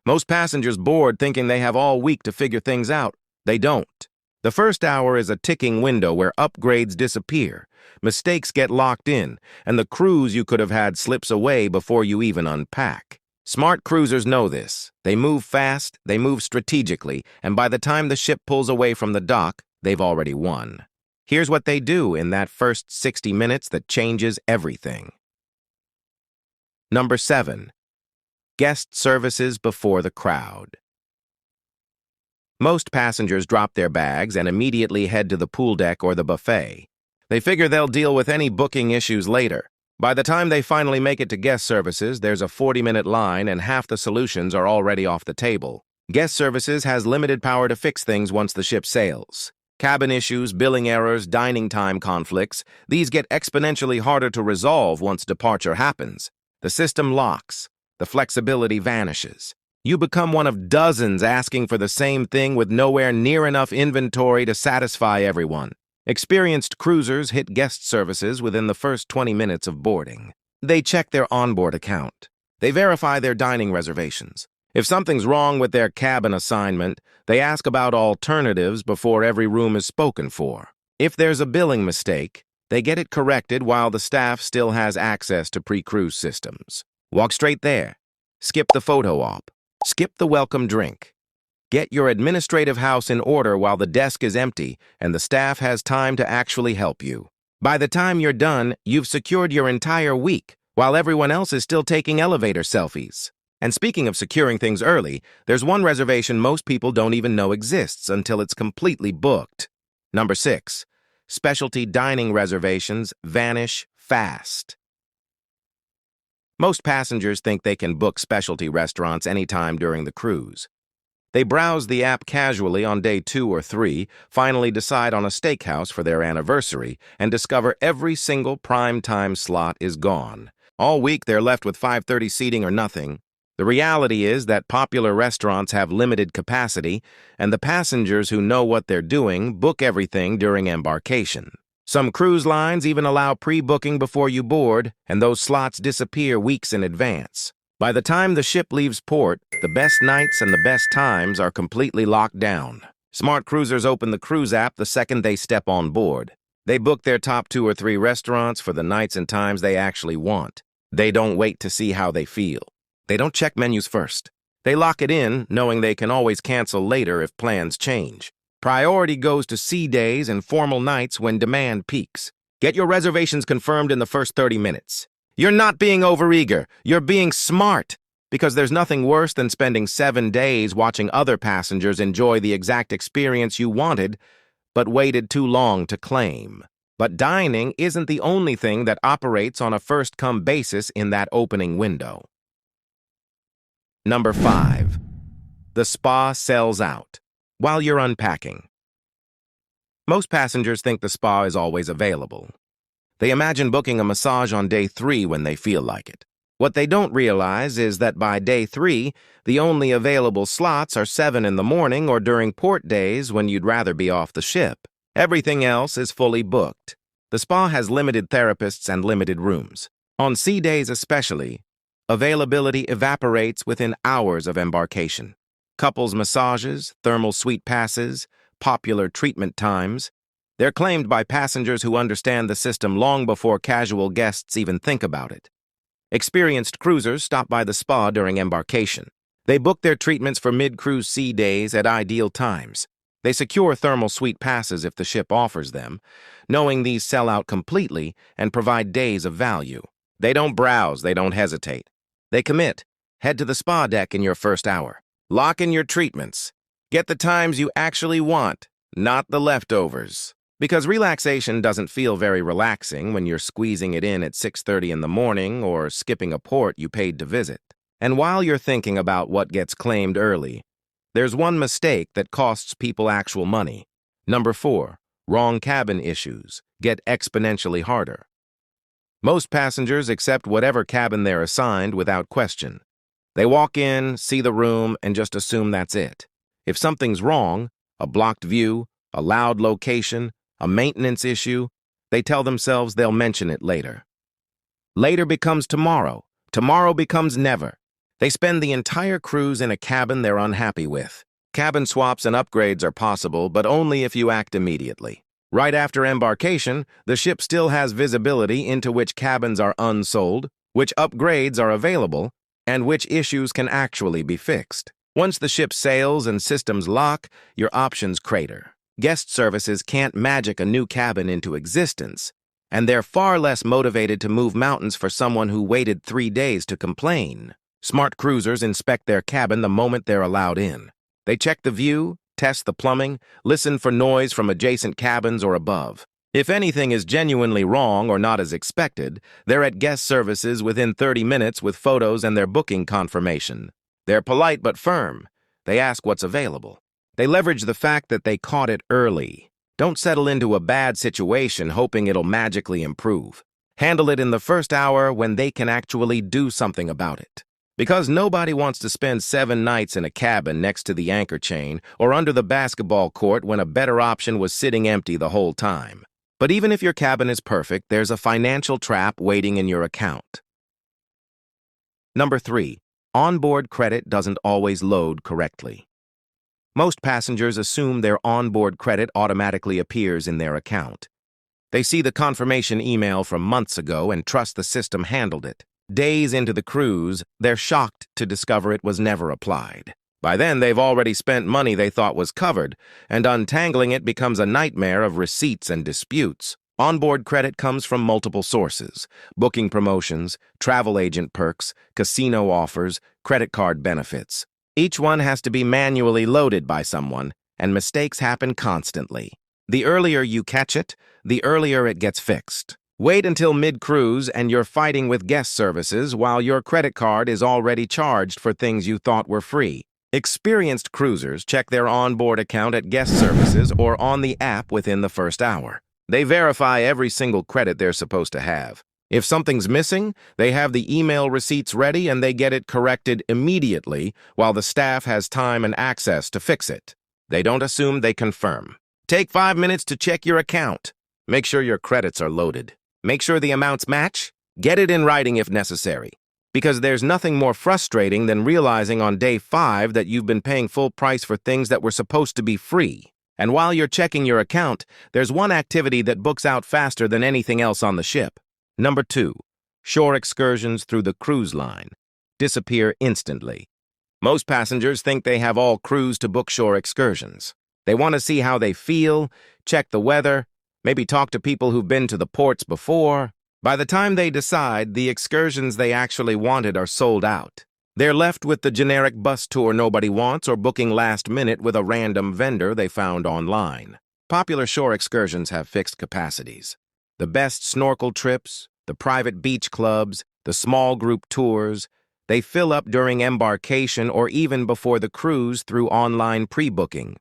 Most passengers board thinking they have all week to figure things out. They don't. The first hour is a ticking window where upgrades disappear, mistakes get locked in, and the cruise you could have had slips away before you even unpack. Smart cruisers know this. They move fast, they move strategically, and by the time the ship pulls away from the dock, they've already won. Here's what they do in that first 60 minutes that changes everything. Number 7. Guest services before the crowd. Most passengers drop their bags and immediately head to the pool deck or the buffet. They figure they'll deal with any booking issues later. By the time they finally make it to guest services, there's a 40-minute line and half the solutions are already off the table. Guest services has limited power to fix things once the ship sails. Cabin issues, billing errors, dining time conflicts, these get exponentially harder to resolve once departure happens. The system locks. The flexibility vanishes. You become one of dozens asking for the same thing with nowhere near enough inventory to satisfy everyone. Experienced cruisers hit guest services within the first 20 minutes of boarding. They check their onboard account. They verify their dining reservations. If something's wrong with their cabin assignment, they ask about alternatives before every room is spoken for. If there's a billing mistake, they get it corrected while the staff still has access to pre-cruise systems. Walk straight there. Skip the photo op. Skip the welcome drink. Get your administrative house in order while the desk is empty and the staff has time to actually help you. By the time you're done, you've secured your entire week, while everyone else is still taking elevator selfies. And speaking of securing things early, there's one reservation most people don't even know exists until it's completely booked. Number 6. Specialty dining reservations vanish fast. Most passengers think they can book specialty restaurants anytime during the cruise. They browse the app casually on day 2 or 3, finally decide on a steakhouse for their anniversary, and discover every single prime time slot is gone. All week they're left with 5:30 seating or nothing. The reality is that popular restaurants have limited capacity, and the passengers who know what they're doing book everything during embarkation. Some cruise lines even allow pre-booking before you board, and those slots disappear weeks in advance. By the time the ship leaves port, the best nights and the best times are completely locked down. Smart cruisers open the cruise app the second they step on board. They book their top 2 or 3 restaurants for the nights and times they actually want. They don't wait to see how they feel. They don't check menus first. They lock it in, knowing they can always cancel later if plans change. Priority goes to sea days and formal nights when demand peaks. Get your reservations confirmed in the first 30 minutes. You're not being overeager. You're being smart. Because there's nothing worse than spending 7 days watching other passengers enjoy the exact experience you wanted, but waited too long to claim. But dining isn't the only thing that operates on a first-come basis in that opening window. Number 5. The spa sells out. While you're unpacking. Most passengers think the spa is always available. They imagine booking a massage on day 3 when they feel like it. What they don't realize is that by day 3, the only available slots are 7 in the morning or during port days when you'd rather be off the ship. Everything else is fully booked. The spa has limited therapists and limited rooms. On sea days especially, availability evaporates within hours of embarkation. Couples massages, thermal suite passes, popular treatment times. They're claimed by passengers who understand the system long before casual guests even think about it. Experienced cruisers stop by the spa during embarkation. They book their treatments for mid-cruise sea days at ideal times. They secure thermal suite passes if the ship offers them, knowing these sell out completely and provide days of value. They don't browse, they don't hesitate. They commit. Head to the spa deck in your first hour. Lock in your treatments. Get the times you actually want, not the leftovers. Because relaxation doesn't feel very relaxing when you're squeezing it in at 6:30 in the morning or skipping a port you paid to visit. And while you're thinking about what gets claimed early, there's one mistake that costs people actual money. Number 4, wrong cabin issues get exponentially harder. Most passengers accept whatever cabin they're assigned without question. They walk in, see the room, and just assume that's it. If something's wrong, a blocked view, a loud location, a maintenance issue, they tell themselves they'll mention it later. Later becomes tomorrow. Tomorrow becomes never. They spend the entire cruise in a cabin they're unhappy with. Cabin swaps and upgrades are possible, but only if you act immediately. Right after embarkation, the ship still has visibility into which cabins are unsold, which upgrades are available, and which issues can actually be fixed. Once the ship sails and systems lock, your options crater. Guest services can't magic a new cabin into existence, and they're far less motivated to move mountains for someone who waited 3 days to complain. Smart cruisers inspect their cabin the moment they're allowed in. They check the view, test the plumbing, listen for noise from adjacent cabins or above. If anything is genuinely wrong or not as expected, they're at guest services within 30 minutes with photos and their booking confirmation. They're polite but firm. They ask what's available. They leverage the fact that they caught it early. Don't settle into a bad situation hoping it'll magically improve. Handle it in the first hour when they can actually do something about it. Because nobody wants to spend 7 nights in a cabin next to the anchor chain or under the basketball court when a better option was sitting empty the whole time. But even if your cabin is perfect, there's a financial trap waiting in your account. Number 3. Onboard credit doesn't always load correctly. Most passengers assume their onboard credit automatically appears in their account. They see the confirmation email from months ago and trust the system handled it. Days into the cruise, they're shocked to discover it was never applied. By then, they've already spent money they thought was covered, and untangling it becomes a nightmare of receipts and disputes. Onboard credit comes from multiple sources: booking promotions, travel agent perks, casino offers, credit card benefits. Each one has to be manually loaded by someone, and mistakes happen constantly. The earlier you catch it, the earlier it gets fixed. Wait until mid-cruise and you're fighting with guest services while your credit card is already charged for things you thought were free. Experienced cruisers check their onboard account at guest services or on the app within the first hour. They verify every single credit they're supposed to have. If something's missing, they have the email receipts ready and they get it corrected immediately while the staff has time and access to fix it. They don't assume, they confirm. Take 5 minutes to check your account. Make sure your credits are loaded. Make sure the amounts match. Get it in writing if necessary. Because there's nothing more frustrating than realizing on day 5 that you've been paying full price for things that were supposed to be free. And while you're checking your account, there's one activity that books out faster than anything else on the ship. Number 2. Shore excursions through the cruise line disappear instantly. Most passengers think they have all cruise to book shore excursions. They want to see how they feel, check the weather, maybe talk to people who've been to the ports before. By the time they decide, the excursions they actually wanted are sold out. They're left with the generic bus tour nobody wants or booking last minute with a random vendor they found online. Popular shore excursions have fixed capacities. The best snorkel trips, the private beach clubs, the small group tours, they fill up during embarkation or even before the cruise through online pre-booking.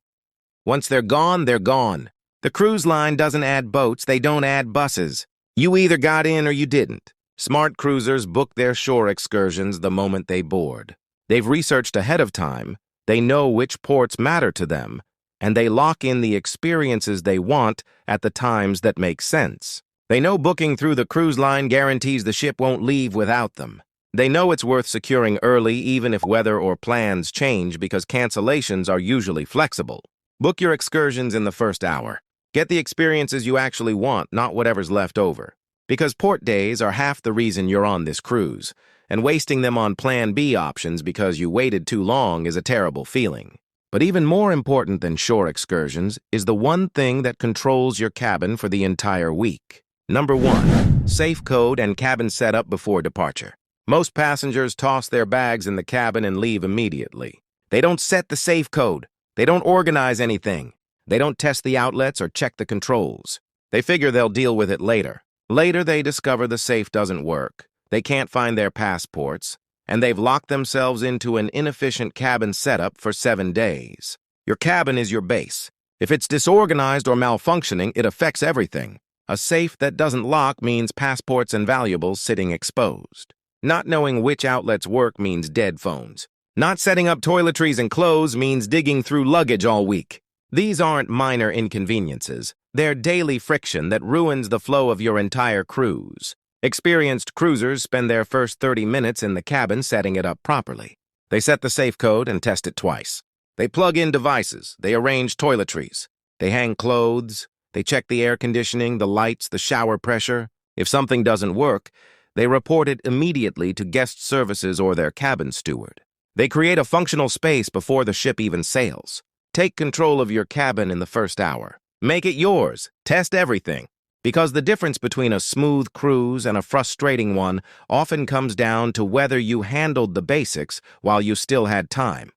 Once they're gone, they're gone. The cruise line doesn't add boats, they don't add buses. You either got in or you didn't. Smart cruisers book their shore excursions the moment they board. They've researched ahead of time, they know which ports matter to them, and they lock in the experiences they want at the times that make sense. They know booking through the cruise line guarantees the ship won't leave without them. They know it's worth securing early even if weather or plans change because cancellations are usually flexible. Book your excursions in the first hour. Get the experiences you actually want, not whatever's left over. Because port days are half the reason you're on this cruise, and wasting them on Plan B options because you waited too long is a terrible feeling. But even more important than shore excursions is the one thing that controls your cabin for the entire week. Number 1. Safe code and cabin setup before departure. Most passengers toss their bags in the cabin and leave immediately. They don't set the safe code. They don't organize anything. They don't test the outlets or check the controls. They figure they'll deal with it later. Later, they discover the safe doesn't work. They can't find their passports, and they've locked themselves into an inefficient cabin setup for 7 days. Your cabin is your base. If it's disorganized or malfunctioning, it affects everything. A safe that doesn't lock means passports and valuables sitting exposed. Not knowing which outlets work means dead phones. Not setting up toiletries and clothes means digging through luggage all week. These aren't minor inconveniences. They're daily friction that ruins the flow of your entire cruise. Experienced cruisers spend their first 30 minutes in the cabin setting it up properly. They set the safe code and test it twice. They plug in devices, they arrange toiletries, they hang clothes, they check the air conditioning, the lights, the shower pressure. If something doesn't work, they report it immediately to guest services or their cabin steward. They create a functional space before the ship even sails. Take control of your cabin in the first hour. Make it yours. Test everything. Because the difference between a smooth cruise and a frustrating one often comes down to whether you handled the basics while you still had time.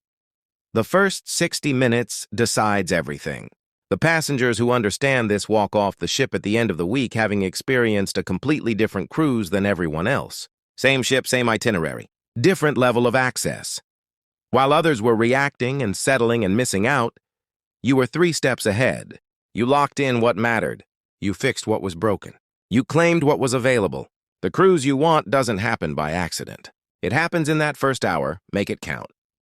The first 60 minutes decides everything. The passengers who understand this walk off the ship at the end of the week having experienced a completely different cruise than everyone else. Same ship, same itinerary. Different level of access. While others were reacting and settling and missing out, you were 3 steps ahead. You locked in what mattered. You fixed what was broken. You claimed what was available. The cruise you want doesn't happen by accident. It happens in that first hour. Make it count.